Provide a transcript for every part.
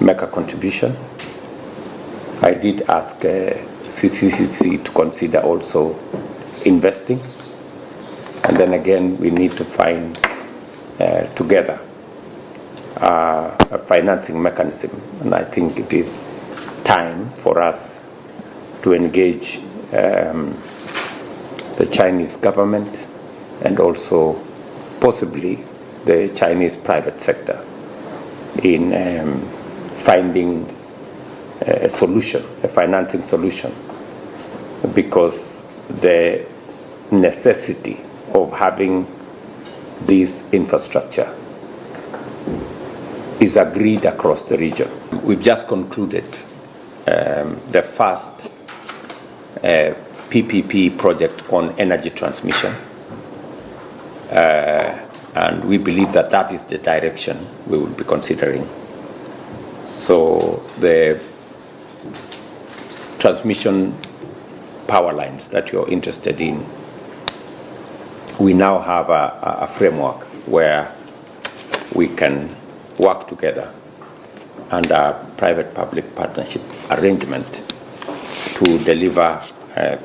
make a contribution. I did ask CCCC to consider also investing, and then again we need to find together a financing mechanism, and I think it is time for us to engage the Chinese government and also possibly the Chinese private sector in finding a solution, a financing solution, because the necessity of having this infrastructure is agreed across the region. We've just concluded the first PPP project on energy transmission, and we believe that that is the direction we will be considering. So the transmission power lines that you're interested in, we now have a framework where we can work together under a private-public partnership arrangement to deliver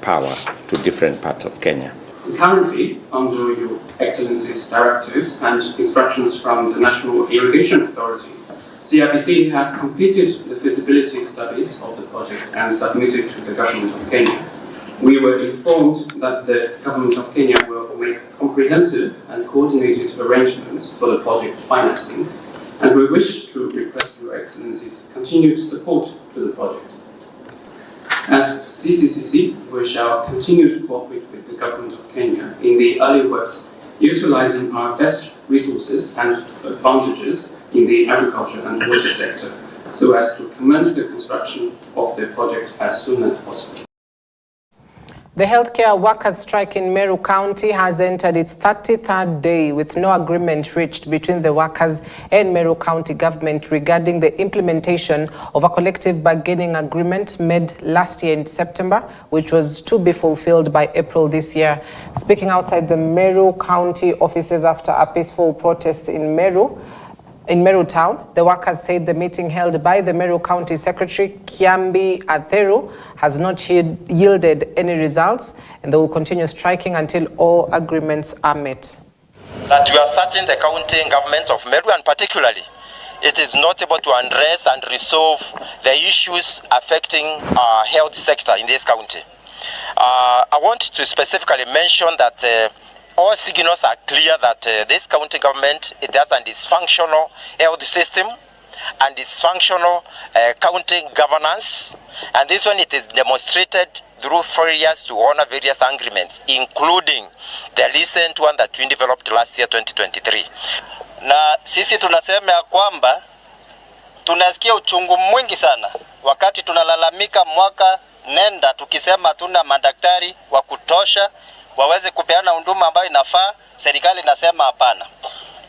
power to different parts of Kenya. Currently, under Your Excellency's directives and instructions from the National Irrigation Authority, CIPC has completed the feasibility studies of the project and submitted to the Government of Kenya. We were informed that the Government of Kenya will make comprehensive and coordinated arrangements for the project financing, and we wish to request Your Excellency's continued support to the project. As CCCC, we shall continue to cooperate with the Government of Kenya in the early works, utilizing our best resources and advantages in the agriculture and water sector, so as to commence the construction of the project as soon as possible. The healthcare workers' strike in Meru County has entered its 33rd day with no agreement reached between the workers and Meru County government regarding the implementation of a collective bargaining agreement made last year in September, which was to be fulfilled by April this year. Speaking outside the Meru County offices after a peaceful protest in Meru town, the workers said the meeting held by the Meru County Secretary, Kiambi Atheru, has not yielded any results, and they will continue striking until all agreements are met. That we are certain the county government of Meru, and particularly, it is not able to address and resolve the issues affecting our health sector in this county. I want to specifically mention that all signals are clear that this county government, it has a dysfunctional health system and dysfunctional county governance, and this one it is demonstrated through failures to honor various agreements, including the recent one that we developed last year 2023. Na sisi tunasema ya kwamba tunasikia uchungu mwingi sana wakati tunalalamika mwaka nenda tukisema tuna madaktari wa kutosha waweze kupeana huduma ambayo inafaa. Serikali inasema hapana.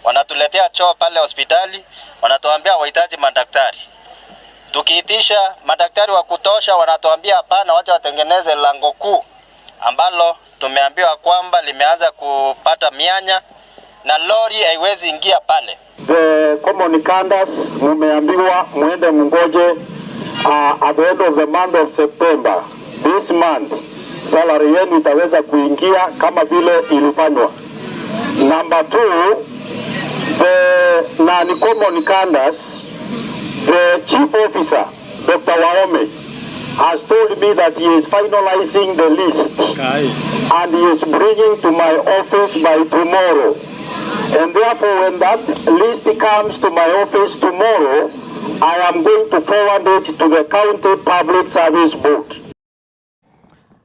Wanatuletea choo pale hospitali, wanatuambia wahitaji madaktari. Tukiitisha madaktari wa kutosha, wanatuambia hapana, wacha watengeneze lango kuu ambalo tumeambiwa kwamba limeanza kupata mianya na lori haiwezi ingia pale. The common candidates mumeambiwa muende mngoje at the end of the month of September. This month salary yenu itaweza kuingia kama vile ilifanywa. Number 2, the non-common candidates, the chief officer, Dr. Waome, has told me that he is finalizing the list and he is bringing to my office by tomorrow. And therefore, when that list comes to my office tomorrow, I am going to forward it to the County Public Service Board.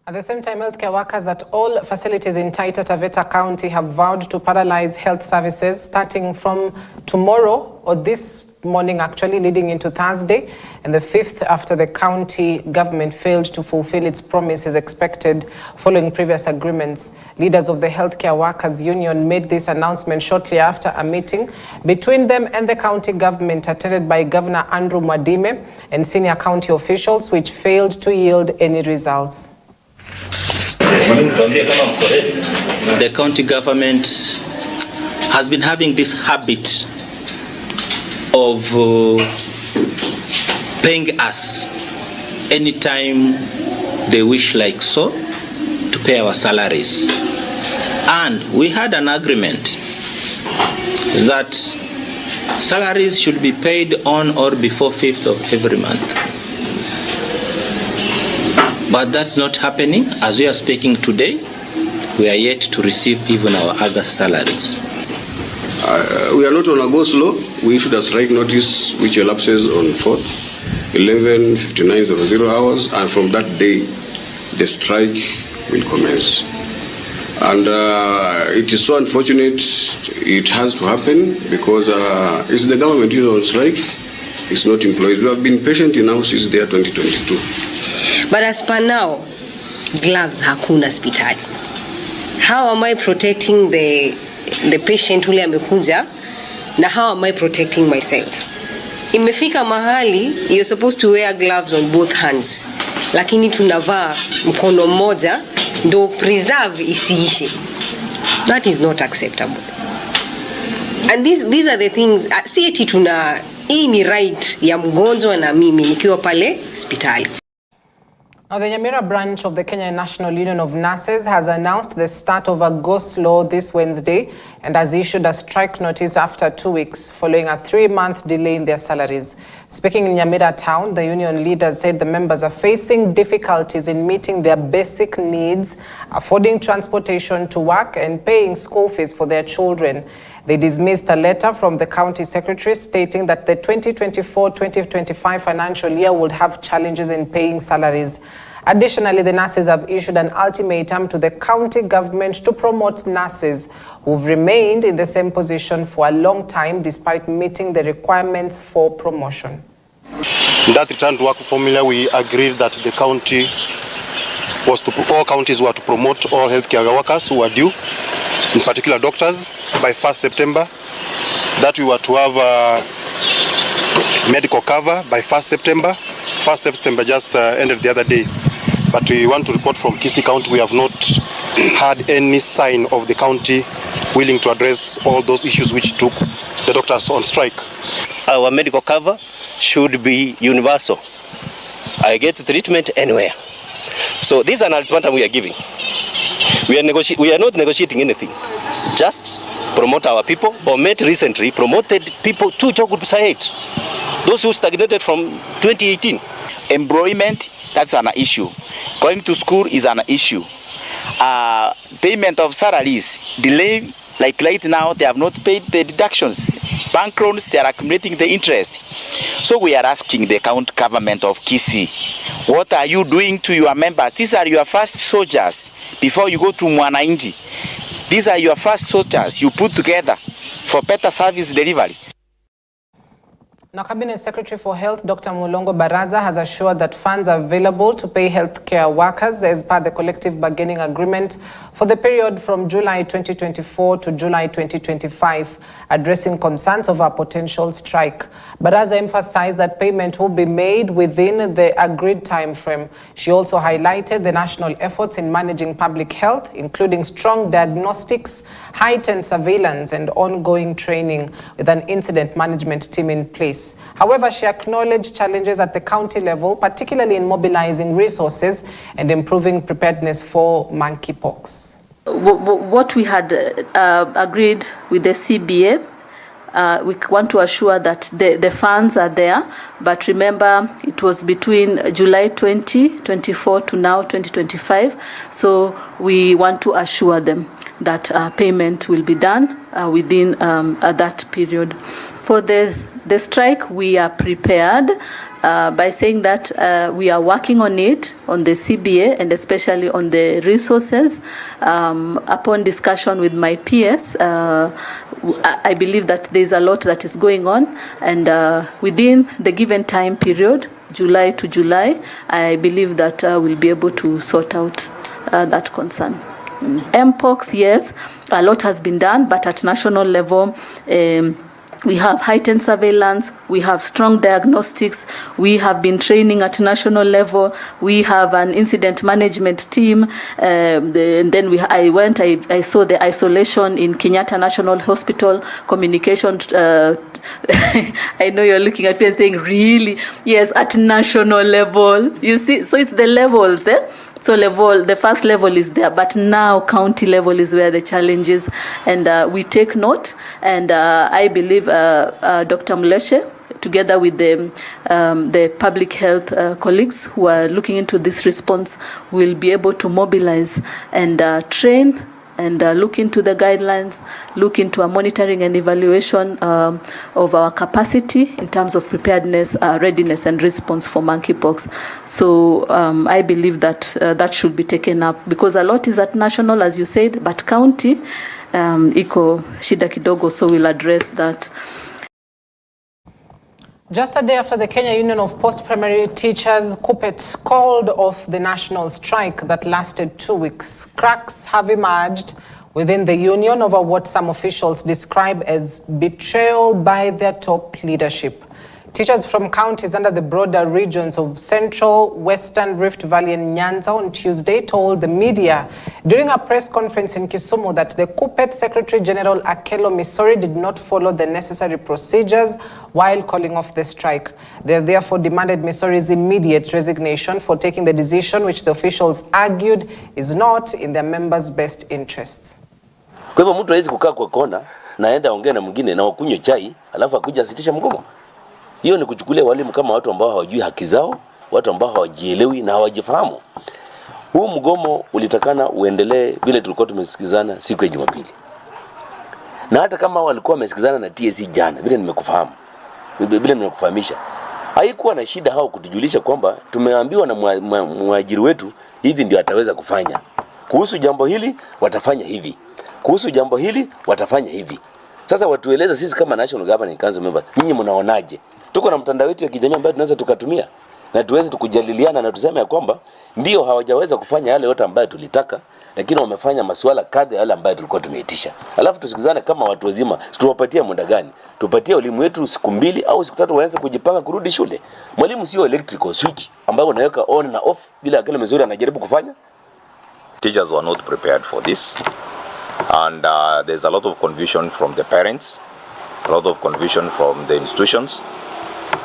At the same time, healthcare workers at all facilities in Taita Taveta County have vowed to paralyze health services starting from tomorrow, or this morning actually, leading into Thursday, and the 5th after the county government failed to fulfill its promises expected following previous agreements. Leaders of the Healthcare Workers Union made this announcement shortly after a meeting between them and the county government attended by Governor Andrew Mwadime and senior county officials, which failed to yield any results. The county government has been having this habit of paying us anytime they wish, like so, to pay our salaries. And we had an agreement that salaries should be paid on or before 5th of every month. But that's not happening. As we are speaking today, we are yet to receive even our August salaries. We are not on a go-slow. We issued a strike notice which elapses on 4th, 11:59:00 hours, and from that day, the strike will commence. And it is so unfortunate it has to happen because it's the government who is on strike, it's not employees. We have been patient enough since the year 2022. But as per now, gloves hakuna hospitali. How am I protecting the patient ule amekuja, na how am I protecting myself? Imefika mahali you're supposed to wear gloves on both hands, lakini tunavaa mkono mmoja ndo preserve isiishe. That is not acceptable. And these are the things, si eti hii ni right ya mgonjwa na mimi nikiwa pale hospitali. Now, the Nyamira branch of the Kenya National Union of Nurses has announced the start of a go-slow this Wednesday and has issued a strike notice after 2 weeks following a 3-month delay in their salaries. Speaking in Nyamira town, the union leaders said the members are facing difficulties in meeting their basic needs, affording transportation to work and paying school fees for their children. They dismissed a letter from the county secretary stating that the 2024-2025 financial year would have challenges in paying salaries. Additionally, the nurses have issued an ultimatum to the county government to promote nurses who've remained in the same position for a long time despite meeting the requirements for promotion. In that return to work formula, we agreed that the county all counties were to promote all healthcare workers who were due, in particular doctors, by 1st September, that we were to have medical cover by 1st September. 1st September just ended the other day. But we want to report from Kisii County, we have not had any sign of the county willing to address all those issues which took the doctors on strike. Our medical cover should be universal. I get treatment anywhere. So this is an ultimatum we are giving. We are not negotiating anything. Just promote our people. Bomet recently promoted people to Jogut Site. Those who stagnated from 2018. Employment, that's an issue. Going to school is an issue. Payment of salaries, delay, like right now, they have not paid the deductions. Bank loans, they are accumulating the interest. So we are asking the county government of Kisii, what are you doing to your members? These are your first soldiers before you go to Mwananchi. These are your first soldiers you put together for better service delivery. Now, Cabinet Secretary for Health, Dr. Mulongo Baraza, has assured that funds are available to pay healthcare workers as per the collective bargaining agreement for the period from July 2024 to July 2025, addressing concerns of a potential strike. Baraza emphasized that payment will be made within the agreed time frame. She also highlighted the national efforts in managing public health, including strong diagnostics, heightened surveillance, and ongoing training with an incident management team in place. However, she acknowledged challenges at the county level, particularly in mobilizing resources and improving preparedness for monkeypox. What we had agreed with the CBA, we want to assure that the funds are there, but remember it was between July 2024 to now 2025, so we want to assure them that payment will be done within that period. For the strike, we are prepared by saying that we are working on it, on the CBA, and especially on the resources. Upon discussion with my peers, I believe that there's a lot that is going on, and within the given time period, July to July, I believe that we'll be able to sort out that concern. Mpox, yes, a lot has been done, but at national level, we have heightened surveillance, we have strong diagnostics, we have been training at national level, we have an incident management team, and then I saw the isolation in Kenyatta National Hospital, communication I know you're looking at me and saying, really? Yes, at national level. You see, so it's the levels, So the first level is there, but now county level is where the challenge is, and we take note. And I believe Dr. Mleshe, together with the public health colleagues who are looking into this response, will be able to mobilize and train and look into the guidelines, look into a monitoring and evaluation of our capacity in terms of preparedness, readiness, and response for monkeypox. So I believe that that should be taken up, because a lot is at national, as you said, but county iko shida kidogo, so we'll address that. Just a day after the Kenya Union of Post-Primary Teachers, KUPPET, called off the national strike that lasted 2 weeks, cracks have emerged within the union over what some officials describe as betrayal by their top leadership. Teachers from counties under the broader regions of Central, Western Rift Valley and Nyanza on Tuesday told the media during a press conference in Kisumu that the KUPPET Secretary General Akello Misori did not follow the necessary procedures while calling off the strike. They therefore demanded Misori's immediate resignation for taking the decision which the officials argued is not in their members' best interests. Kwa hivyo mtu hawezi kukaa kwa kona naenda ongea na mwingine na wakunywe chai alafu akuja asitisha mgomo. Hiyo ni kuchukulia walimu kama watu ambao hawajui haki zao, watu ambao hawajielewi na hawajifahamu. Huu mgomo ulitakana uendelee vile tulikuwa tumesikizana siku ya Jumapili. Na hata kama walikuwa wamesikizana na TSC jana, vile nimekufahamisha, haikuwa na shida hao kutujulisha kwamba tumeambiwa na mwajiri wetu hivi ndio ataweza kufanya. Kuhusu jambo hili watafanya hivi. Kuhusu jambo hili watafanya hivi. Sasa watueleza sisi kama National Governing Council member, nyinyi mnaonaje? Tuko na mtandao wetu ya kijamii ambao tunaweza tukatumia na tuweze tukujadiliana na tuseme ya kwamba ndio hawajaweza kufanya yale yote ambayo tulitaka, lakini wamefanya masuala kadha yale ambayo tulikuwa tumeitisha. Alafu tusikizane kama watu wazima, tuwapatie muda gani? Tupatie walimu wetu siku 2 au siku 3 waanze kujipanga kurudi shule. Mwalimu sio electrical switch ambayo unaweka on na off bila akili mzuri anajaribu kufanya. Teachers were not prepared for this. And there's a lot of confusion from the parents, a lot of confusion from the institutions.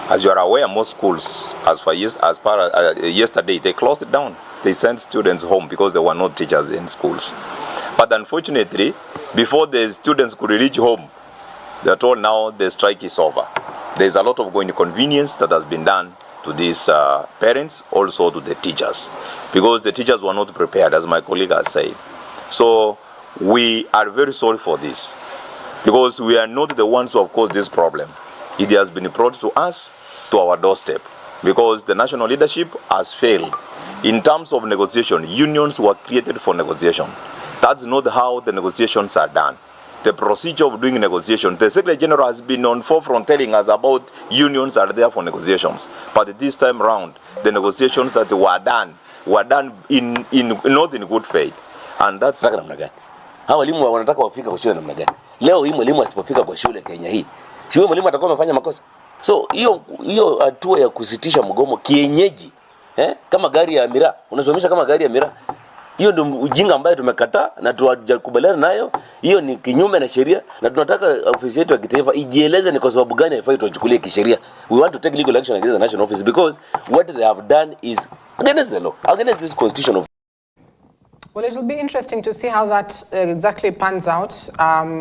As you are aware, most schools, as far as yesterday, they closed it down. They sent students home because there were no teachers in schools. But unfortunately, before the students could reach home, they are told now the strike is over. There's a lot of inconvenience that has been done to these parents, also to the teachers, because the teachers were not prepared, as my colleague has said. So we are very sorry for this, because we are not the ones who have caused this problem. It has been brought to us, to our doorstep, because the national leadership has failed. In terms of negotiation, unions were created for negotiation. That's not how the negotiations are done. The procedure of doing negotiation, the Secretary General has been on forefront telling us about unions are there for negotiations. But this time round, the negotiations that were done not in good faith. And that's... Hawa walimu wanataka wafika kwa shule namna gani? Leo hii mwalimu asipofika kwa shule Kenya hii, sio mwalimu atakuwa amefanya makosa. So hiyo hatua ya kusitisha mgomo kienyeji, kama gari ya miraa, unasomesha kama gari ya miraa. Hiyo ndio ujinga ambayo tumekataa na tutakubaliana nayo. Hiyo ni kinyume na sheria na tunataka ofisi yetu ya kitaifa ijieleze ni kwa sababu gani haifai tuchukulie kisheria. We want to take legal action against the national office because what they have done is against the law, against this constitution of... Well, it will be interesting to see how that exactly pans out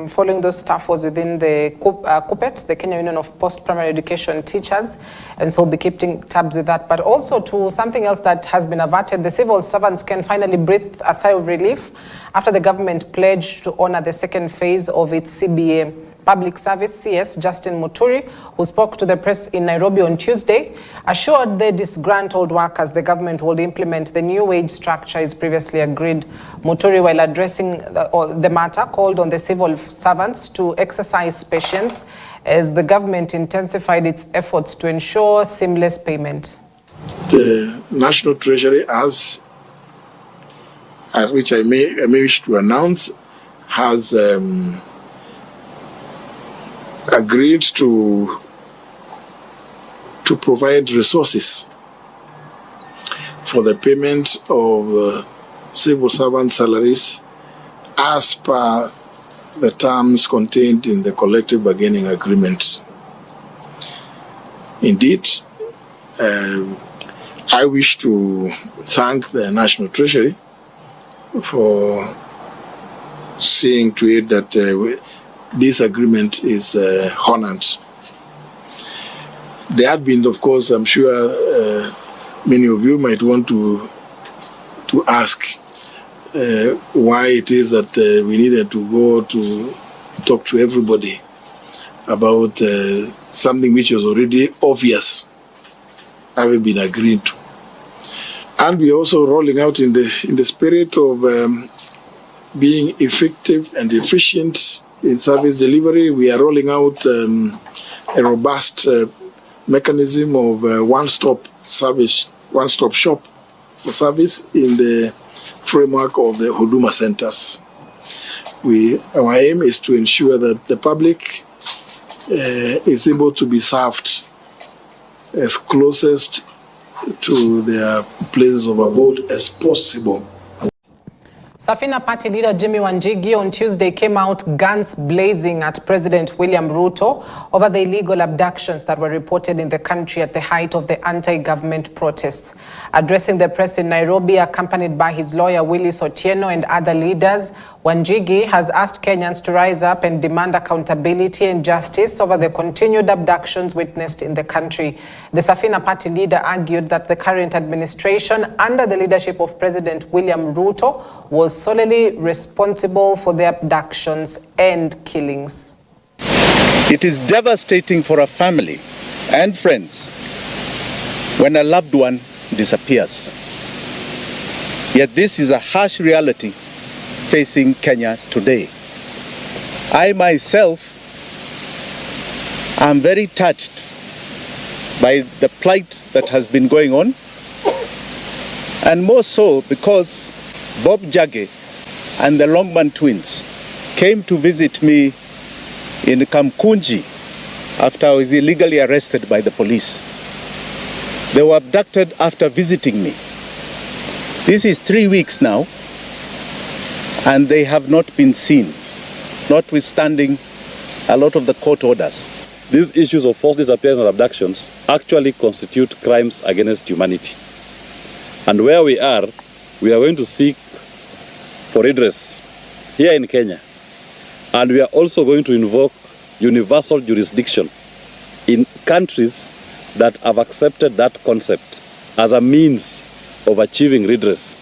following those staff wars within the KUPPET, the Kenya Union of Post-Primary Education Teachers, and so we'll be keeping tabs with that. But also to something else that has been averted, the civil servants can finally breathe a sigh of relief after the government pledged to honor the second phase of its CBA. Public Service CS Justin Muturi, who spoke to the press in Nairobi on Tuesday, assured the disgruntled workers the government will implement the new wage structure as previously agreed. Muturi, while addressing the matter, called on the civil servants to exercise patience as the government intensified its efforts to ensure seamless payment. The National Treasury, as which I may wish to announce, has agreed to provide resources for the payment of civil servant salaries as per the terms contained in the collective bargaining agreement Indeed, I wish to thank the National Treasury for seeing to it that this agreement is honored. There had been, of course, I'm sure many of you might want to ask why it is that we needed to go to talk to everybody about something which was already obvious having been agreed to. And we're also rolling out in the spirit of being effective and efficient in service delivery. We are rolling out a robust mechanism of one-stop service, one-stop shop for service in the framework of the Huduma centers. Our aim is to ensure that the public is able to be served as closest to their places of abode as possible. Safina Party leader Jimmy Wanjigi on Tuesday came out guns blazing at President William Ruto over the illegal abductions that were reported in the country at the height of the anti-government protests. Addressing the press in Nairobi, accompanied by his lawyer Willis Otieno and other leaders, Wanjigi has asked Kenyans to rise up and demand accountability and justice over the continued abductions witnessed in the country. The Safina Party leader argued that the current administration, under the leadership of President William Ruto, was solely responsible for the abductions and killings. It is devastating for a family and friends when a loved one disappears. Yet this is a harsh reality facing Kenya today. I myself am very touched by the plight that has been going on, and more so because Bob Jage and the Longman twins came to visit me in Kamkunji after I was illegally arrested by the police. They were abducted after visiting me. This is 3 weeks now, and they have not been seen, notwithstanding a lot of the court orders. These issues of forced disappearance and abductions actually constitute crimes against humanity. And where we are going to seek for redress here in Kenya. And we are also going to invoke universal jurisdiction in countries that have accepted that concept as a means of achieving redress.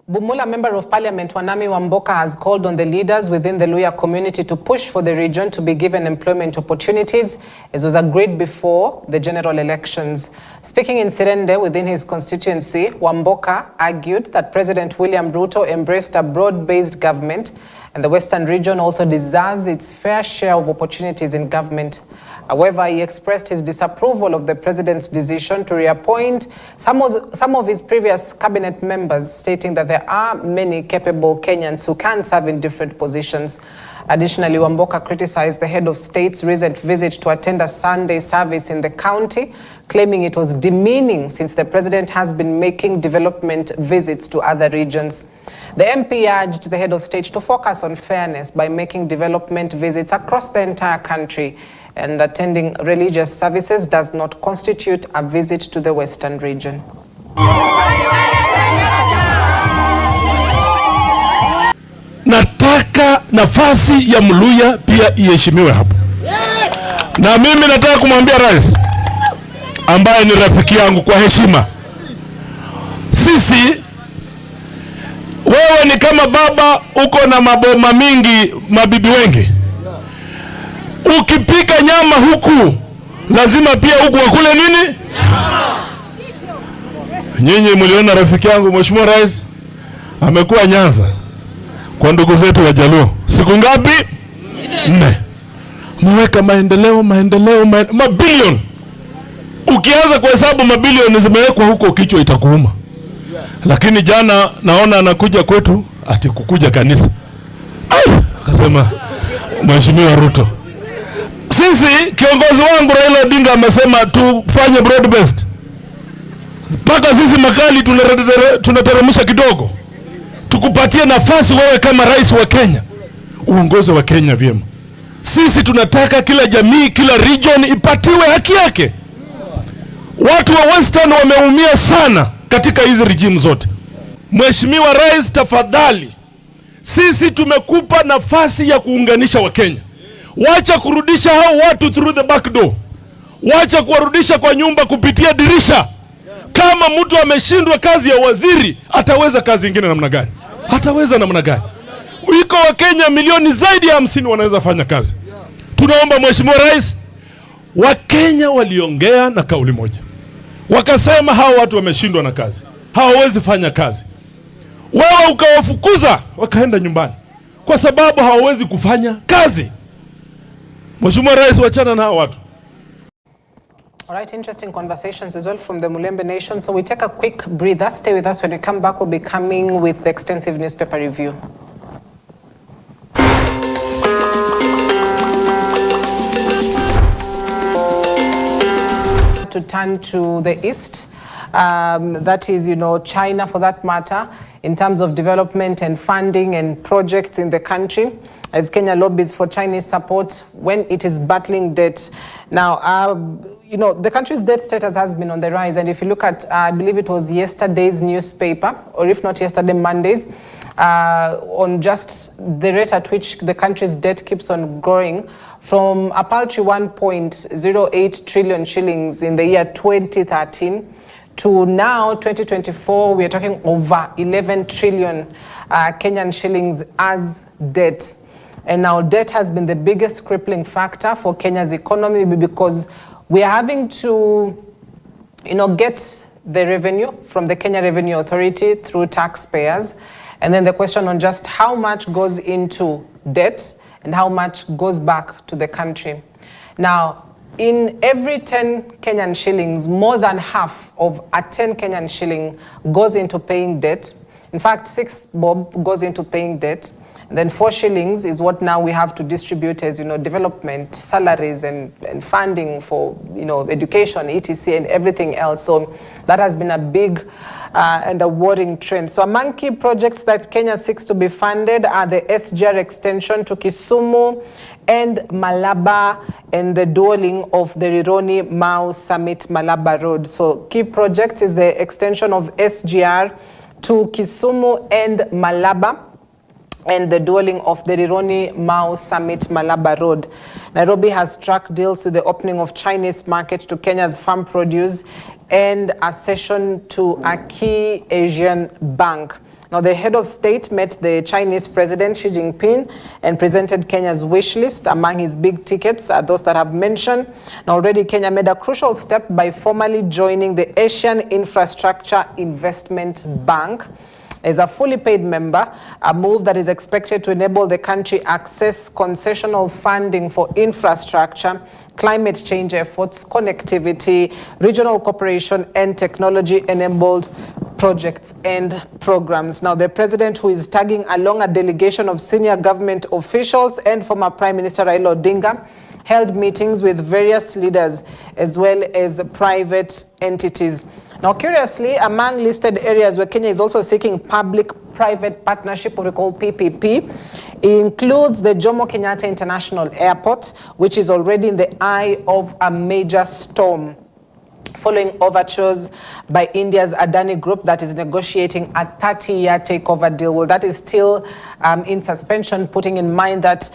Bumula Member of Parliament Wanami Wamboka has called on the leaders within the Luhya community to push for the region to be given employment opportunities, as was agreed before the general elections. Speaking in Sirende within his constituency, Wamboka argued that President William Ruto embraced a broad-based government, and the Western region also deserves its fair share of opportunities in government. However, he expressed his disapproval of the president's decision to reappoint some of his previous cabinet members, stating that there are many capable Kenyans who can serve in different positions. Additionally, Wamboka criticized the head of state's recent visit to attend a Sunday service in the county, claiming it was demeaning since the president has been making development visits to other regions. The MP urged the head of state to focus on fairness by making development visits across the entire country, and attending religious services does not constitute a visit to the Western region. Nataka nafasi ya Mluhya pia iheshimiwe hapo. Na mimi nataka kumwambia rais ambaye ni rafiki yangu kwa heshima, sisi, wewe ni kama baba, uko na maboma mingi, mabibi wengi. Ukipika nyama huku, lazima pia huku wakule nini? Nyinyi mliona rafiki yangu Mheshimiwa Rais amekuwa Nyanza kwa ndugu zetu wa Jaluo. Siku ngapi? 4. Mweka maendeleo, mabilioni. Ukianza kuhesabu mabilioni zimewekwa huko, kichwa itakuuma. Lakini jana naona anakuja kwetu ati kukuja kanisa. Akasema Mheshimiwa Ruto, sisi kiongozi wangu Raila Odinga amesema tufanye broad based. Paka sisi makali tunateremsha kidogo. Tukupatie nafasi wewe kama rais wa Kenya, uongozi wa Kenya vyema. Sisi tunataka kila jamii, kila region ipatiwe haki yake. Watu wa Western wameumia sana katika hizi regime zote. Mheshimiwa Rais, tafadhali, sisi tumekupa nafasi ya kuunganisha Wakenya. Wacha kurudisha hao watu through the back door. Wacha kuwarudisha kwa nyumba kupitia dirisha. Kama mtu ameshindwa kazi ya waziri, ataweza kazi nyingine namna gani? Ataweza namna gani? Wiko Wakenya milioni zaidi ya 50 wanaweza fanya kazi. Tunaomba Mheshimiwa Rais, Wakenya waliongea na kauli moja. Wakasema hao watu wameshindwa na kazi, hawawezi fanya kazi. Wewe ukawafukuza wakaenda nyumbani kwa sababu hawawezi kufanya kazi. Mheshimiwa Rais, wachana na hao watu. All right, interesting conversations as well from the Mulembe Nation. So we take a quick breather. Stay with us. When we come back, we'll be coming with the extensive newspaper review. To turn to the east, that is, China for that matter, in terms of development and funding and projects in the country, as Kenya lobbies for Chinese support when it is battling debt. Now, the country's debt status has been on the rise, and if you look at, I believe it was yesterday's newspaper, or if not yesterday, Monday's, on just the rate at which the country's debt keeps on growing, from a paltry 1.08 trillion shillings in the year 2013 to now 2024, we are talking over 11 trillion Kenyan shillings as debt. And now debt has been the biggest crippling factor for Kenya's economy because we are having to, get the revenue from the Kenya Revenue Authority through taxpayers. And then the question on just how much goes into debt and how much goes back to the country. Now, in every 10 Kenyan shillings, more than half of a 10 Kenyan shilling goes into paying debt. In fact, 6 bob goes into paying debt. And then 4 shillings is what now we have to distribute as, development, salaries and funding for, education, etc. and everything else. So that has been a big and a worrying trend. So among key projects that Kenya seeks to be funded are the SGR extension to Kisumu and Malaba and the dualling of the Rironi Mau Summit Malaba Road. So key project is the extension of SGR to Kisumu and Malaba and the dualling of the Rironi Mau Summit Malaba Road. Nairobi has struck deals with the opening of Chinese market to Kenya's farm produce and a cession to a key Asian bank. Now, the head of state met the Chinese President Xi Jinping and presented Kenya's wish list. Among his big tickets are those that I've mentioned. Now, already Kenya made a crucial step by formally joining the Asian Infrastructure Investment Bank as a fully paid member, a move that is expected to enable the country access concessional funding for infrastructure, climate change efforts, connectivity, regional cooperation, and technology-enabled projects and programs. Now, the president, who is tagging along a delegation of senior government officials and former Prime Minister Raila Odinga, held meetings with various leaders as well as private entities. Now, curiously, among listed areas where Kenya is also seeking public-private partnership, what we call PPP, includes the Jomo Kenyatta International Airport, which is already in the eye of a major storm, following overtures by India's Adani Group that is negotiating a 30-year takeover deal. Well, that is still in suspension, putting in mind that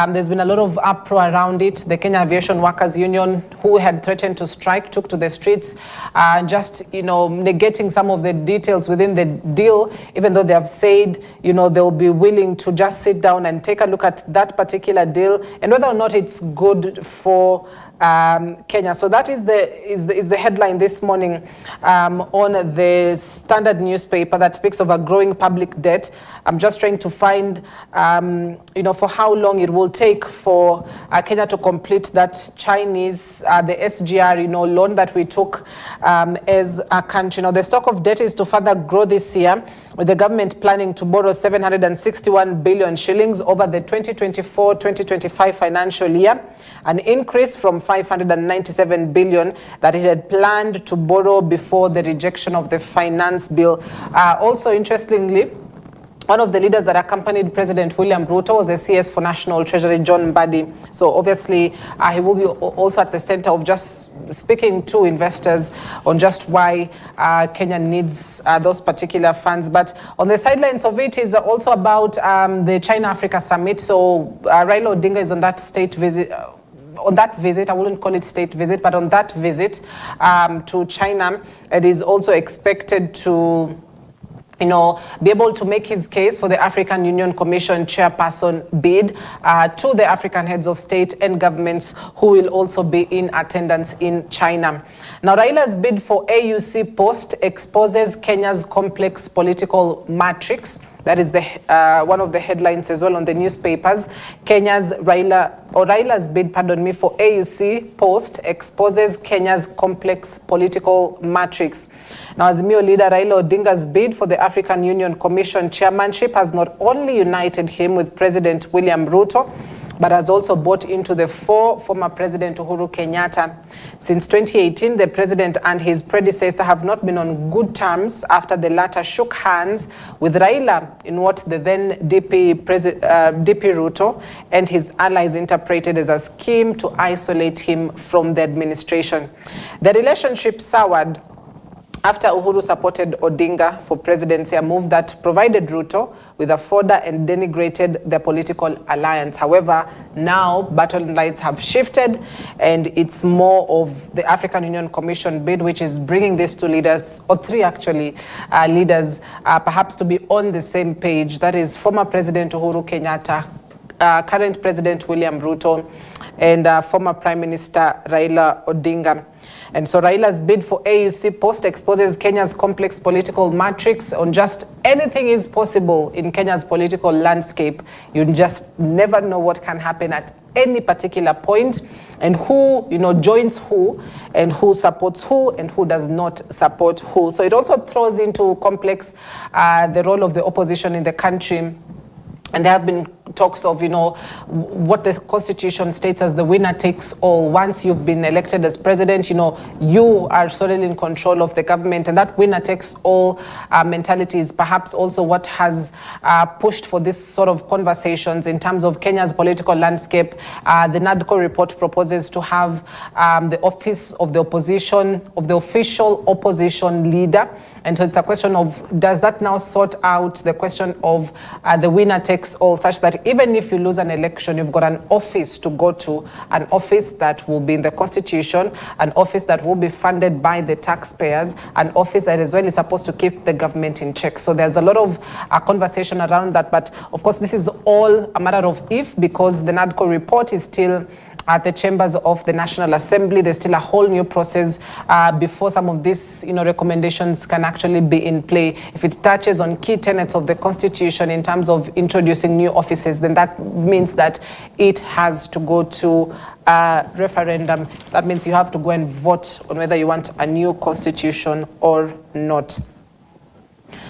there's been a lot of uproar around it. The Kenya Aviation Workers Union, who had threatened to strike, took to the streets, just, negating some of the details within the deal, even though they have said, they'll be willing to just sit down and take a look at that particular deal and whether or not it's good for Kenya. So that is the headline this morning on the Standard newspaper that speaks of a growing public debt. I'm just trying to find, for how long it will take for Kenya to complete that Chinese, the SGR, loan that we took as a country. Now, the stock of debt is to further grow this year, with the government planning to borrow 761 billion shillings over the 2024-2025 financial year, an increase from 597 billion that it had planned to borrow before the rejection of the finance bill. Also, interestingly, One of the leaders that accompanied President William Ruto was the CS for National Treasury, John Mbadi. So obviously, he will be also at the center of just speaking to investors on just why Kenya needs those particular funds. But on the sidelines of it is also about the China-Africa Summit. So Raila Odinga is on that state visit. On that visit, I wouldn't call it state visit, but on that visit to China, it is also expected to be able to make his case for the African Union Commission chairperson bid to the African heads of state and governments who will also be in attendance in China. Now, Raila's bid for AUC post exposes Kenya's complex political matrix. That is the one of the headlines as well on the newspapers. Raila's bid, for AUC post exposes Kenya's complex political matrix. Now, Azimio leader Raila Odinga's bid for the African Union Commission chairmanship has not only united him with President William Ruto, but has also bought into the former President Uhuru Kenyatta. Since 2018, the president and his predecessor have not been on good terms after the latter shook hands with Raila in what the then DP Ruto and his allies interpreted as a scheme to isolate him from the administration. The relationship soured after Uhuru supported Odinga for presidency, a move that provided Ruto with a fodder and denigrated the political alliance. However, now battle lines have shifted and it's more of the African Union Commission bid, which is bringing these two leaders, or three actually, leaders, perhaps to be on the same page. That is former President Uhuru Kenyatta, current President William Ruto, and former Prime Minister Raila Odinga. And so Raila's bid for AUC post exposes Kenya's complex political matrix on just anything is possible in Kenya's political landscape. You just never know what can happen at any particular point, and who joins who, and who supports who, and who does not support who. So it also throws into complex the role of the opposition in the country. And there have been talks of, what the Constitution states as the winner takes all. Once you've been elected as president, you are solely in control of the government. And that winner takes all mentality is perhaps also what has pushed for this sort of conversations in terms of Kenya's political landscape. The NADCO report proposes to have the office of the opposition, of the official opposition leader. And so it's a question of, does that now sort out the question of the winner takes all, such that even if you lose an election, you've got an office to go to, an office that will be in the Constitution, an office that will be funded by the taxpayers, an office that is really supposed to keep the government in check. So there's a lot of conversation around that. But of course, this is all a matter of if, because the NADCO report is still at the chambers of the National Assembly. There's still a whole new process before some of these recommendations can actually be in play. If it touches on key tenets of the Constitution in terms of introducing new offices, then that means that it has to go to a referendum. That means you have to go and vote on whether you want a new constitution or not.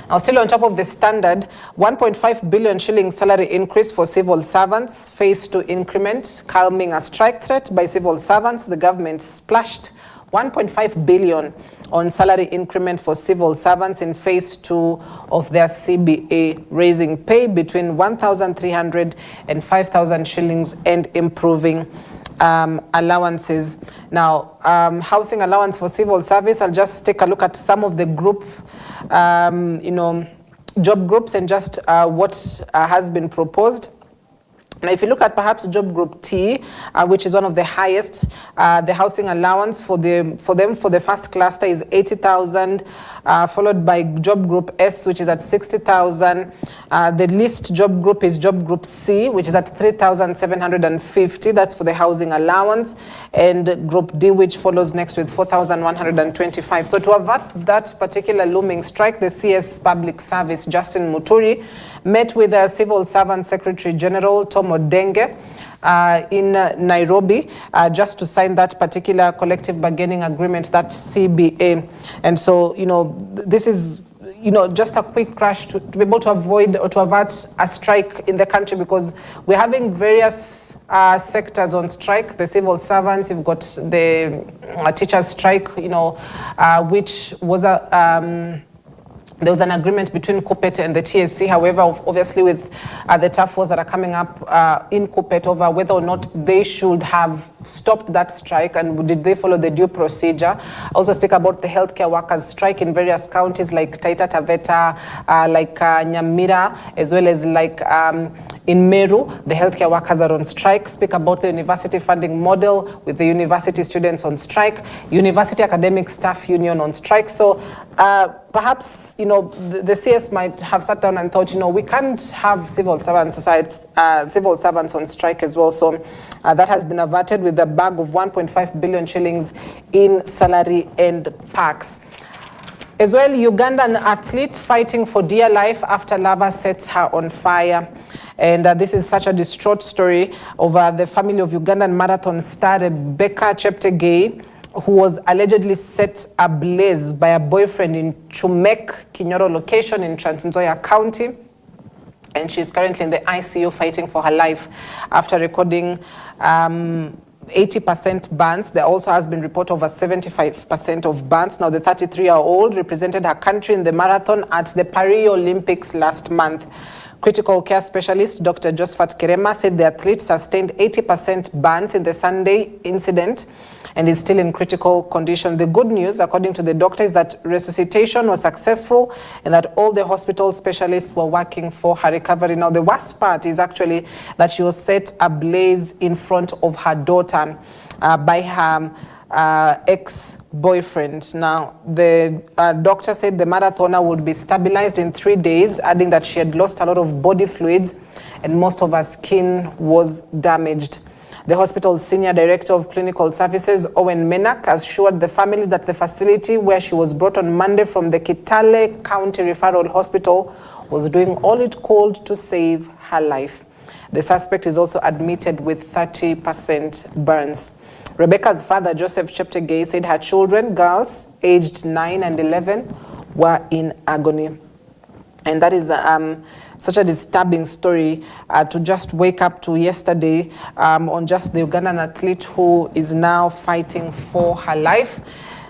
Now, still on top of the standard, 1.5 billion shilling salary increase for civil servants, phase 2 increment, calming a strike threat by civil servants. The government splashed 1.5 billion on salary increment for civil servants in phase 2 of their CBA, raising pay between 1,300 and 5,000 shillings and improving allowances. Now, housing allowance for civil service, I'll just take a look at some of the group, job groups and just what has been proposed. Now, if you look at perhaps job group T, which is one of the highest, the housing allowance for them for the first cluster is 80,000, followed by job group S, which is at 60,000. The least job group is job group C, which is at 3,750. That's for the housing allowance. And group D, which follows next with 4,125. So to avert that particular looming strike, the CS Public Service, Justin Muturi, met with the Civil Servant Secretary General, Tom Odenge, in Nairobi, just to sign that particular collective bargaining agreement, that CBA. And so, this is, just a quick crash to be able to avoid or to avert a strike in the country, because we're having various sectors on strike. The civil servants, you've got the teachers strike, which was There was an agreement between KUPPET and the TSC. However, obviously with the tough wars that are coming up in KUPPET over whether or not they should have stopped that strike and did they follow the due procedure. I also speak about the healthcare workers strike in various counties like Taita Taveta, like Nyamira, as well as like in Meru, the healthcare workers are on strike. Speak about the university funding model with the university students on strike, University Academic Staff Union on strike. So perhaps, you know, the CS might have sat down and thought, you know, we can't have civil servants on strike as well. So that has been averted with a bag of 1.5 billion shillings in salary and packs. As well, Ugandan athlete fighting for dear life after lava sets her on fire. And this is such a distraught story over the family of Ugandan marathon star Rebecca Cheptegei, who was allegedly set ablaze by a boyfriend in Chumek, Kinyoro location in Trans Nzoia County. And she's currently in the ICU fighting for her life after recording 80% burns. There also has been report over 75% of burns. Now, the 33-year-old represented her country in the marathon at the Paris Olympics last month. Critical care specialist Dr. Josephat Kerema said the athlete sustained 80% burns in the Sunday incident and is still in critical condition. The good news, according to the doctor, is that resuscitation was successful and that all the hospital specialists were working for her recovery. Now, the worst part is actually that she was set ablaze in front of her daughter by her ex-boyfriend. Now, the doctor said the marathoner would be stabilized in 3 days, adding that she had lost a lot of body fluids and most of her skin was damaged. The hospital's senior director of clinical services, Owen Menak, assured the family that the facility where she was brought on Monday from the Kitale County Referral Hospital was doing all it could to save her life. The suspect is also admitted with 30% burns. Rebecca's father, Joseph Cheptegei, said her children, girls aged 9 and 11, were in agony. And that is such a disturbing story to just wake up to yesterday on just the Ugandan athlete who is now fighting for her life.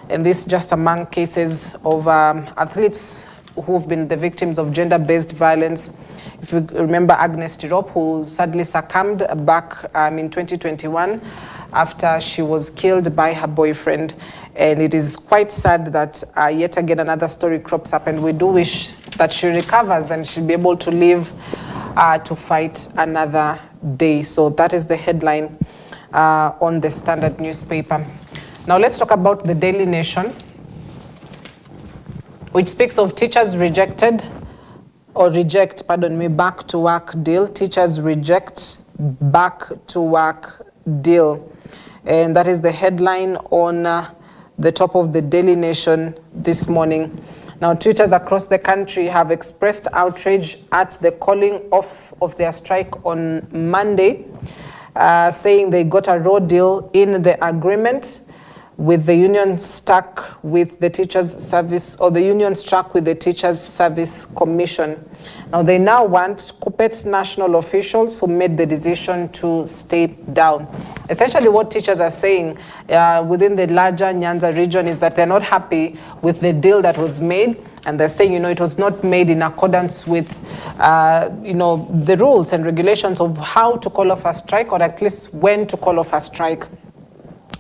And this just among cases of athletes who've been the victims of gender-based violence. If you remember Agnes Tirop, who sadly succumbed back in 2021 after she was killed by her boyfriend. And it is quite sad that yet again another story crops up, and we do wish that she recovers and she'll be able to live to fight another day. So that is the headline on the Standard newspaper. Now let's talk about the Daily Nation, which speaks of teachers reject back to work deal. Teachers reject back to work deal. And that is the headline on the top of the Daily Nation this morning. Now, tutors across the country have expressed outrage at the calling off of their strike on Monday, saying they got a raw deal in the agreement with the union stuck with the Teachers Service, or the union struck with the Teachers Service Commission. Now, they now want KUPPET national officials who made the decision to step down. Essentially, what teachers are saying within the larger Nyanza region is that they're not happy with the deal that was made, and they're saying, it was not made in accordance with, the rules and regulations of how to call off a strike, or at least when to call off a strike.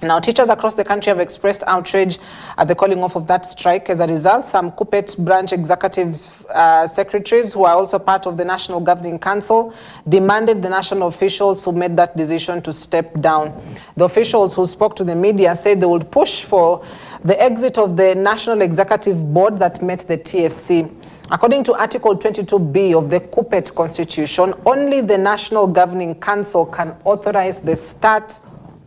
Now, teachers across the country have expressed outrage at the calling off of that strike. As a result, some KUPPET branch executive secretaries, who are also part of the National Governing Council, demanded the national officials who made that decision to step down. The officials who spoke to the media said they would push for the exit of the National Executive Board that met the TSC. According to Article 22B of the KUPPET Constitution, only the National Governing Council can authorize the start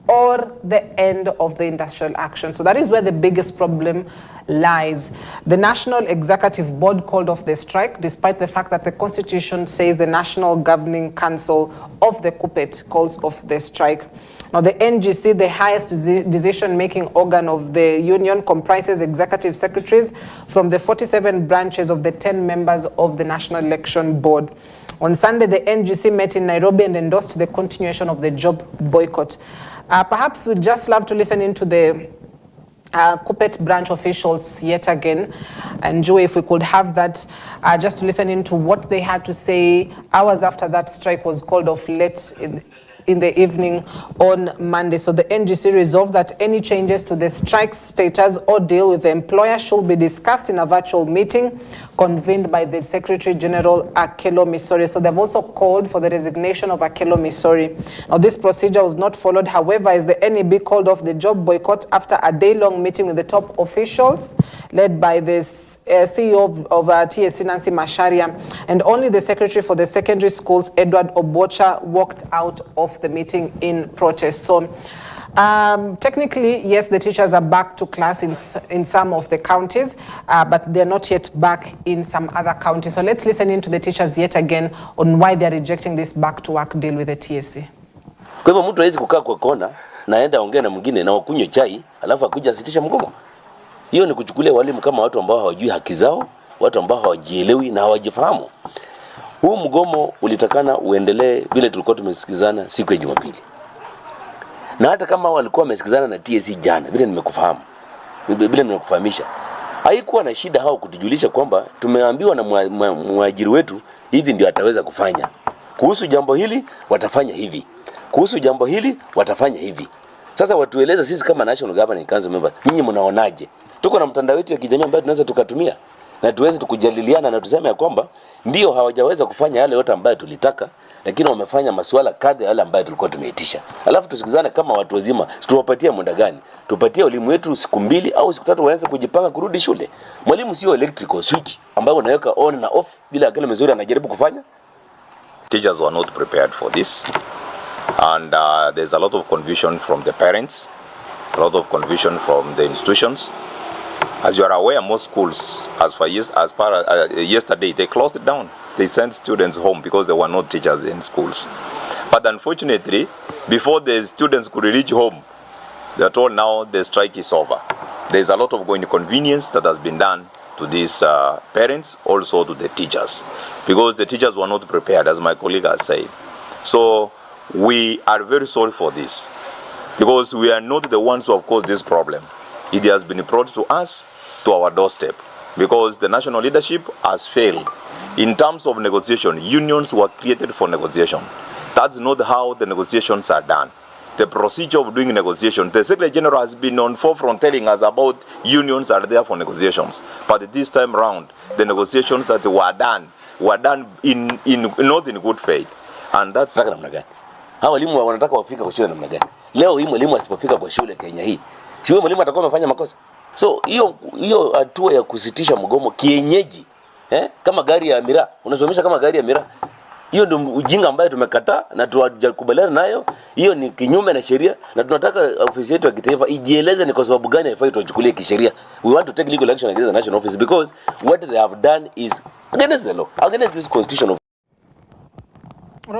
or the end of the industrial action. So that is where the biggest problem lies. The National Executive Board called off the strike, despite the fact that the Constitution says the National Governing Council of the KUPPET calls off the strike. Now, the NGC, the highest decision-making organ of the union, comprises executive secretaries from the 47 branches of the 10 members of the National Election Board. On Sunday, the NGC met in Nairobi and endorsed the continuation of the job boycott. Perhaps we'd just love to listen into the Kupet branch officials yet again. And Joe, if we could have that, just to listen into what they had to say hours after that strike was called off late in the evening on Monday. So the NGC resolved that any changes to the strike status or deal with the employer should be discussed in a virtual meeting convened by the Secretary General Akelo Misori. So they've also called for the resignation of Akelo Misori. Now this procedure was not followed, however, as the NEB called off the job boycott after a day-long meeting with the top officials led by the CEO of TSC, Nancy Masharia, and only the Secretary for the Secondary Schools, Edward Obocha, walked out of the meeting in protest. So technically, yes, the teachers are back to class in some of the counties, but they're not yet back in some other counties. So let's listen in to the teachers yet again on why they're rejecting this back-to-work deal with the TSC. Kwa hivyo mtu hawezi kukaa kwa kona naenda ongea na mwingine na wakunywe chai alafu akuja asitisha mgomo. Hiyo ni kuchukulia walimu kama watu ambao hawajui haki zao, watu ambao hawajielewi na hawajifahamu. Huu mgomo ulitakana uendelee vile tulikuwa tumesikizana siku ya Jumapili. Na hata kama walikuwa wamesikizana na TSC jana, vile nimekufahamisha, haikuwa na shida hao kutujulisha kwamba tumeambiwa na mwajiri wetu hivi ndio ataweza kufanya. Kuhusu jambo hili watafanya hivi. Kuhusu jambo hili watafanya hivi. Sasa watueleza sisi kama National Governing Council member, nyinyi mnaonaje? Tuko na mtandao wetu ya kijamii ambao tunaweza tukatumia na tuweze tukujadiliana na tuseme ya kwamba ndio hawajaweza kufanya yale yote ambayo tulitaka, lakini wamefanya masuala kadha yale ambayo tulikuwa tumeitisha. Alafu tusikizane kama watu wazima, tuwapatie muda gani? Tupatie walimu wetu siku 2 au siku 3 waanze kujipanga kurudi shule. Mwalimu sio electrical switch ambayo unaweka on na off bila Akelo Misori anajaribu kufanya. Teachers were not prepared for this, and there's a lot of confusion from the parents, a lot of confusion from the institutions. As you are aware, most schools, as far as yesterday, they closed it down. They sent students home because there were no teachers in schools. But unfortunately, before the students could reach home, they are told now the strike is over. There is a lot of inconvenience that has been done to these parents, also to the teachers, because the teachers were not prepared, as my colleague has said. So we are very sorry for this, because we are not the ones who have caused this problem. It has been brought to us, to our doorstep, because the national leadership has failed. In terms of negotiation, unions were created for negotiation. That's not how the negotiations are done. The procedure of doing negotiation, the Secretary General has been on forefront telling us about unions are there for negotiations. But this time round, the negotiations that were done in not in good faith. And that's namna gani? Hawa walimu wanataka wafika kwa shule namna gani? Leo hii mwalimu asipofika kwa shule Kenya hii, si wewe mwalimu atakuwa amefanya makosa? So hiyo hatua ya kusitisha mgomo kienyeji, kama gari ya miraa, unasomesha kama gari ya miraa. Hiyo ndio ujinga ambayo tumekataa na tutakubaliana nayo. Hiyo ni kinyume na sheria, na tunataka ofisi yetu ya kitaifa ijieleze ni kwa sababu gani haifai tuchukulie kisheria. We want to take legal action against the national office because what they have done is against the law, against this constitution.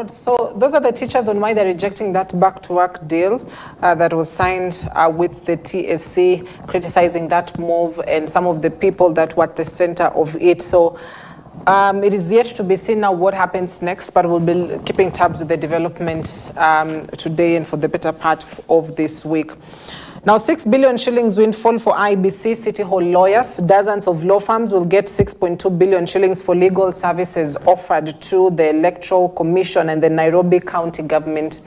So those are the teachers on why they're rejecting that back-to-work deal that was signed with the TSC, criticizing that move and some of the people that were at the center of it. So it is yet to be seen now what happens next, but we'll be keeping tabs with the development today and for the better part of this week. Now, 6 billion shillings windfall for IBC City Hall lawyers. Dozens of law firms will get 6.2 billion shillings for legal services offered to the Electoral Commission and the Nairobi County Government.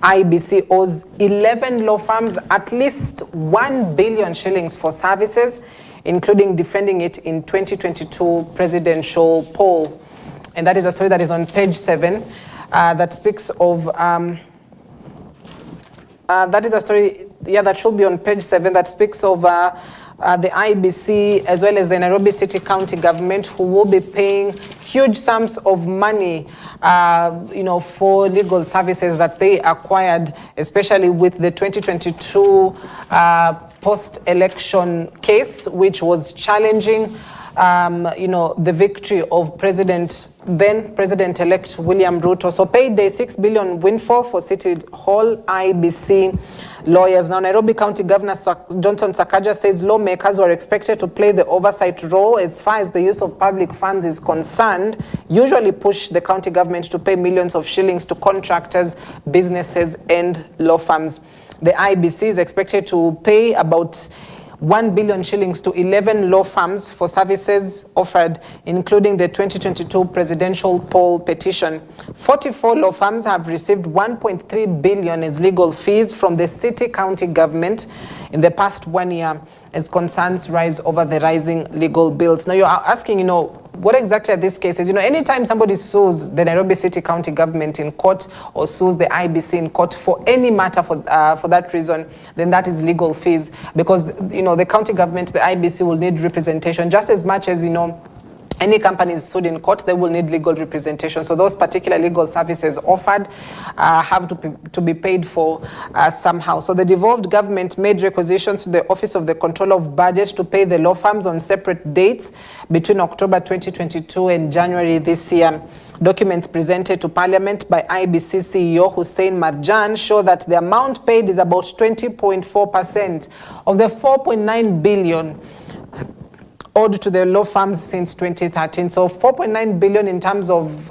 IBC owes 11 law firms at least 1 billion shillings for services, including defending it in 2022 presidential poll. And that is a story that is on page 7 that speaks of... that is a story, that should be on page 7, that speaks of the IBC as well as the Nairobi City County Government, who will be paying huge sums of money, for legal services that they acquired, especially with the 2022 post-election case, which was challenging the victory of then President-elect William Ruto. So paid the 6 billion windfall for City Hall IBC lawyers. Now, Nairobi County Governor Johnson Sakaja says lawmakers were expected to play the oversight role as far as the use of public funds is concerned, usually push the county government to pay millions of shillings to contractors, businesses, and law firms. The IBC is expected to pay about 1 billion shillings to 11 law firms for services offered, including the 2022 presidential poll petition. 44 law firms have received 1.3 billion as legal fees from the city-county government in the past 1 year as concerns rise over the rising legal bills. Now you're asking, what exactly are these cases? Anytime somebody sues the Nairobi City County government in court or sues the IBC in court for any matter for that reason, then that is legal fees, because the county government, the IBC, will need representation just as much as any company is sued in court. They will need legal representation. So those particular legal services offered have to be paid for somehow. So the devolved government made requisitions to the Office of the Controller of Budget to pay the law firms on separate dates between October 2022 and January this year. Documents presented to Parliament by IBC CEO Hussein Marjan show that the amount paid is about 20.4% of the 4.9 billion owed to the law firms since 2013. So 4.9 billion in terms of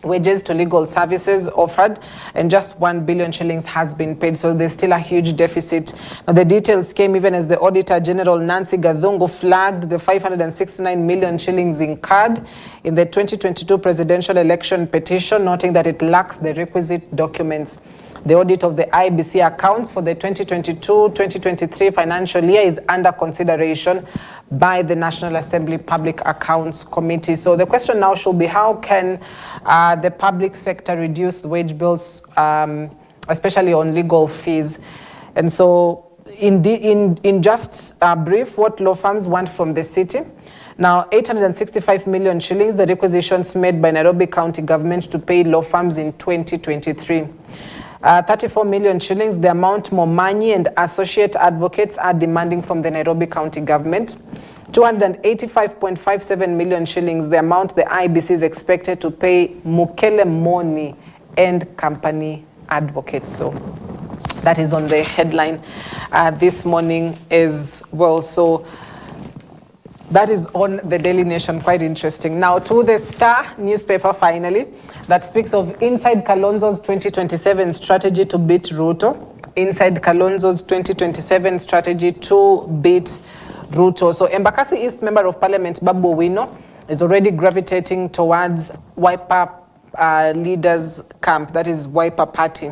wages to legal services offered, and just 1 billion shillings has been paid. So there's still a huge deficit. Now, the details came even as the Auditor General Nancy Gathungu flagged the 569 million shillings incurred in the 2022 presidential election petition, noting that it lacks the requisite documents. The audit of the IBC accounts for the 2022-2023 financial year is under consideration by the National Assembly Public Accounts Committee. So the question now should be, how can the public sector reduce wage bills, especially on legal fees? And so in just brief, what law firms want from the city. Now, 865 million shillings, the requisitions made by Nairobi County government to pay law firms in 2023. 34 million shillings, the amount Momanyi and associate advocates are demanding from the Nairobi County government. 285.57 million shillings, the amount the IBC is expected to pay Mukele Moni and company advocates. So that is on the headline this morning as well. So that is on the Daily Nation, quite interesting. Now to the Star newspaper finally, that speaks of inside Kalonzo's 2027 strategy to beat Ruto. Inside Kalonzo's 2027 strategy to beat Ruto. So Embakasi East Member of Parliament Babu Owino is already gravitating towards Wiper leaders camp, that is Wiper Party.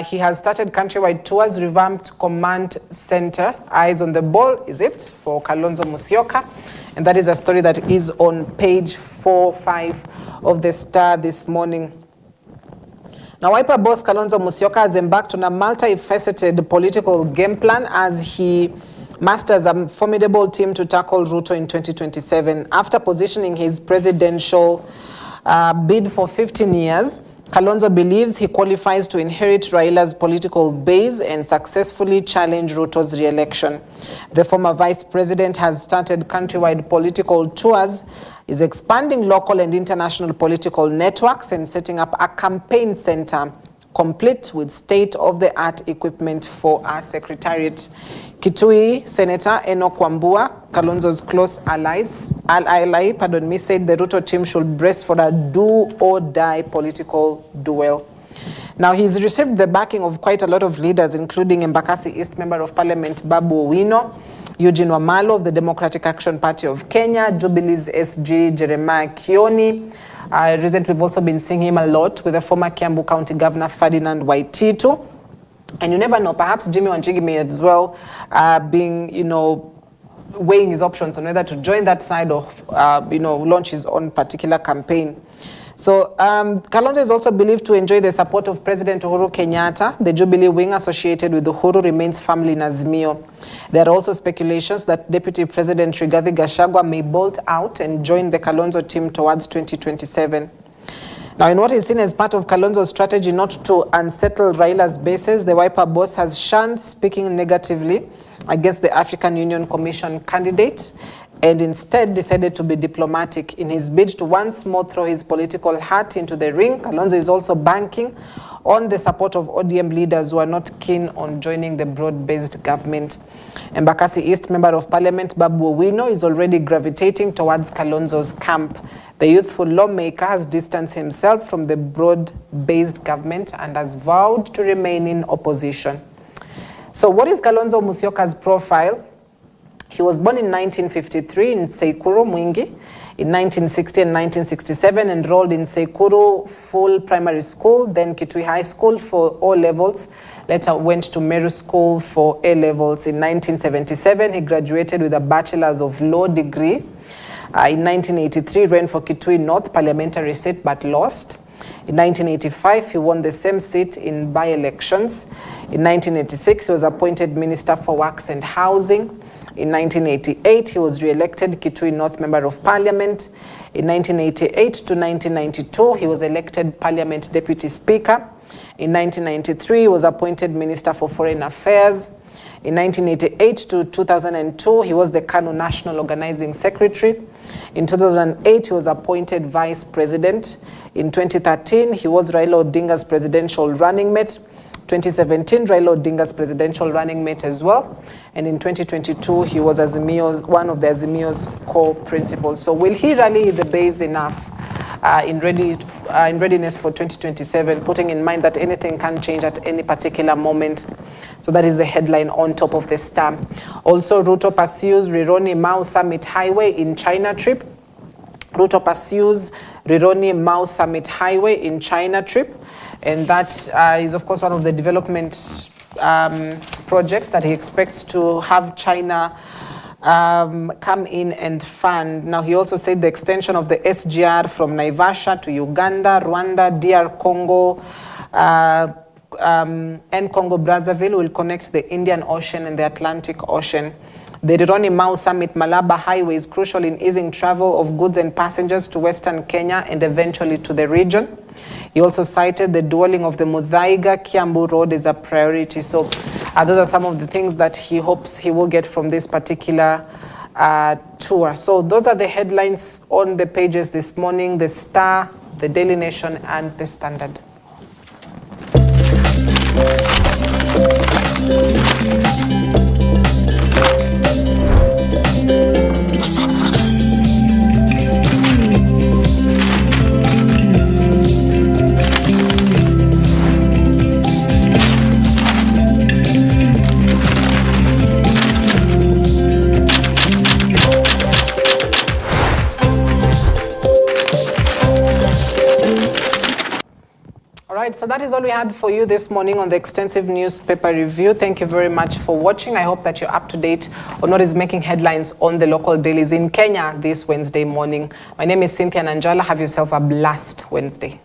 He has started countrywide tours, revamped command center, eyes on the ball, is it, for Kalonzo Musyoka. And that is a story that is on page 4-5 of the Star this morning. Now, Wiper boss Kalonzo Musyoka has embarked on a multifaceted political game plan as he masters a formidable team to tackle Ruto in 2027. After positioning his presidential bid for 15 years, Kalonzo believes he qualifies to inherit Raila's political base and successfully challenge Ruto's re-election. The former vice president has started countrywide political tours, is expanding local and international political networks, and setting up a campaign center complete with state-of-the-art equipment for our secretariat. Kitui Senator Enoch Wambua, Kalonzo's close ally, said the Ruto team should brace for a do-or-die political duel. Now, he's received the backing of quite a lot of leaders, including Embakasi East Member of Parliament Babu Owino, Eugene Wamalo of the Democratic Action Party of Kenya, Jubilee's SG Jeremiah Kioni. Recently, we've also been seeing him a lot with the former Kiambu County Governor Ferdinand Waititu. And you never know, perhaps Jimmy Wanjigi may as well being, weighing his options on whether to join that side or, launch his own particular campaign. So Kalonzo is also believed to enjoy the support of President Uhuru Kenyatta. The Jubilee wing associated with Uhuru remains firmly in Azimio. There are also speculations that Deputy President Rigathi Gachagua may bolt out and join the Kalonzo team towards 2027. Now, in what is seen as part of Kalonzo's strategy not to unsettle Raila's bases, the Wiper boss has shunned speaking negatively against the African Union Commission candidate and instead decided to be diplomatic. In his bid to once more throw his political hat into the ring, Kalonzo is also banking on the support of ODM leaders who are not keen on joining the broad-based government. Embakasi East Member of Parliament Babu Owino is already gravitating towards Kalonzo's camp. The youthful lawmaker has distanced himself from the broad-based government and has vowed to remain in opposition. So what is Kalonzo Musyoka's profile? He was born in 1953 in Seikuru, Mwingi. In 1960 and 1967, enrolled in Seikuru Full Primary School, then Kitui High School for O levels. Later went to Meru School for A levels. In 1977, he graduated with a Bachelor's of Law degree. In 1983, ran for Kitui North parliamentary seat but lost. In 1985, he won the same seat in by-elections. In 1986, he was appointed Minister for Works and Housing. In 1988, he was re-elected Kitui North Member of Parliament. In 1988 to 1992, he was elected Parliament Deputy Speaker. In 1993, he was appointed Minister for Foreign Affairs. In 1988 to 2002, he was the KANU National Organizing Secretary. In 2008, he was appointed Vice President. In 2013, he was Raila Odinga's presidential running mate. 2017, Raila Odinga's presidential running mate as well. And in 2022, he was one of the Azimio's core principals. So will he rally the base enough in readiness for 2027, putting in mind that anything can change at any particular moment? So that is the headline on top of the Star. Also, Ruto pursues Rironi Mau Summit Highway in China trip. Ruto pursues Rironi Mau Summit Highway in China trip. And that is, of course, one of the development projects that he expects to have China come in and fund. Now, he also said the extension of the SGR from Naivasha to Uganda, Rwanda, DR Congo, and Congo-Brazzaville will connect the Indian Ocean and the Atlantic Ocean. The Rironi Mau Summit Malaba Highway is crucial in easing travel of goods and passengers to Western Kenya and eventually to the region. He also cited the dualling of the Muthaiga-Kiambu Road as a priority. So those are some of the things that he hopes he will get from this particular tour. So those are the headlines on the pages this morning: the Star, the Daily Nation, and the Standard. So that is all we had for you this morning on the extensive newspaper review. Thank you very much for watching. I hope that you're up to date on what is making headlines on the local dailies in Kenya this Wednesday morning. My name is Cynthia Nanjala. Have yourself a blessed Wednesday.